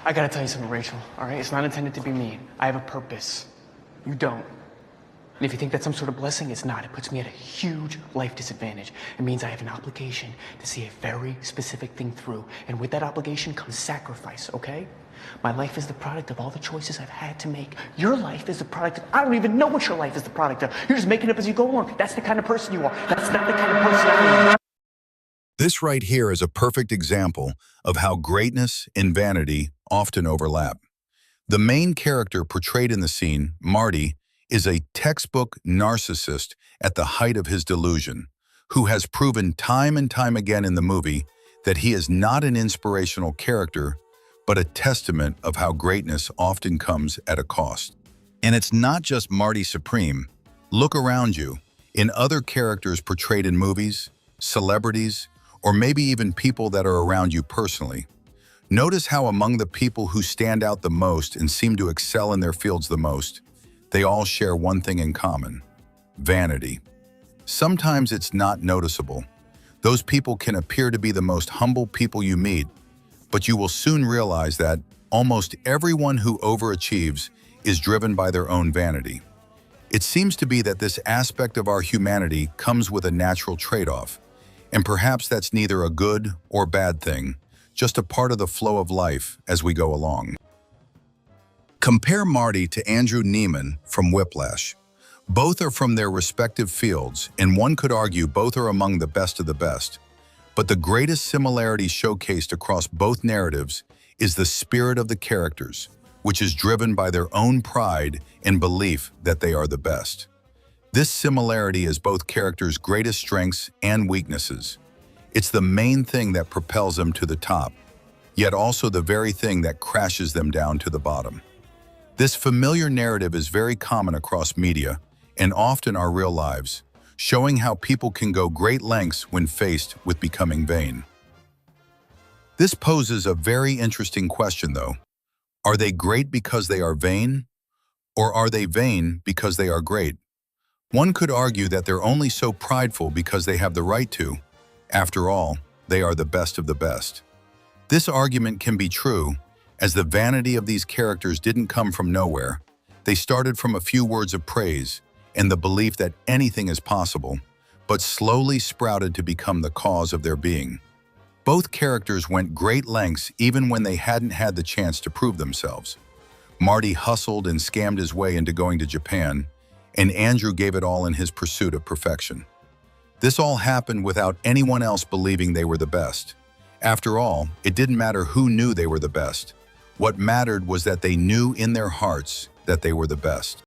I gotta tell you something, Rachel, all right? It's not intended to be mean. I have a purpose. You don't. And if you think that's some sort of blessing, it's not. It puts me at a huge life disadvantage. It means I have an obligation to see a very specific thing through. And with that obligation comes sacrifice, okay? My life is the product of all the choices I've had to make. Your life is the product of, I don't even know what your life is the product of. You're just making it up as you go along. That's the kind of person you are. That's not the kind of person I am. This right here is a perfect example of how greatness and vanity often overlap. The main character portrayed in the scene, Marty, is a textbook narcissist at the height of his delusion, who has proven time and time again in the movie that he is not an inspirational character, but a testament of how greatness often comes at a cost. And it's not just Marty Supreme. Look around you. In other characters portrayed in movies, celebrities, or maybe even people that are around you personally. Notice how among the people who stand out the most and seem to excel in their fields the most, they all share one thing in common: vanity. Sometimes it's not noticeable. Those people can appear to be the most humble people you meet, but you will soon realize that almost everyone who overachieves is driven by their own vanity. It seems to be that this aspect of our humanity comes with a natural trade-off, and perhaps that's neither a good or bad thing, just a part of the flow of life as we go along. Compare Marty to Andrew Neiman from Whiplash. Both are from their respective fields, and one could argue both are among the best of the best. But the greatest similarity showcased across both narratives is the spirit of the characters, which is driven by their own pride and belief that they are the best. This similarity is both characters' greatest strengths and weaknesses. It's the main thing that propels them to the top, yet also the very thing that crashes them down to the bottom. This familiar narrative is very common across media and often our real lives, showing how people can go great lengths when faced with becoming vain. This poses a very interesting question though. Are they great because they are vain? Or are they vain because they are great? One could argue that they're only so prideful because they have the right to. After all, they are the best of the best. This argument can be true, as the vanity of these characters didn't come from nowhere. They started from a few words of praise and the belief that anything is possible, but slowly sprouted to become the cause of their being. Both characters went great lengths even when they hadn't had the chance to prove themselves. Marty hustled and scammed his way into going to Japan, and Andrew gave it all in his pursuit of perfection. This all happened without anyone else believing they were the best. After all, it didn't matter who knew they were the best. What mattered was that they knew in their hearts that they were the best.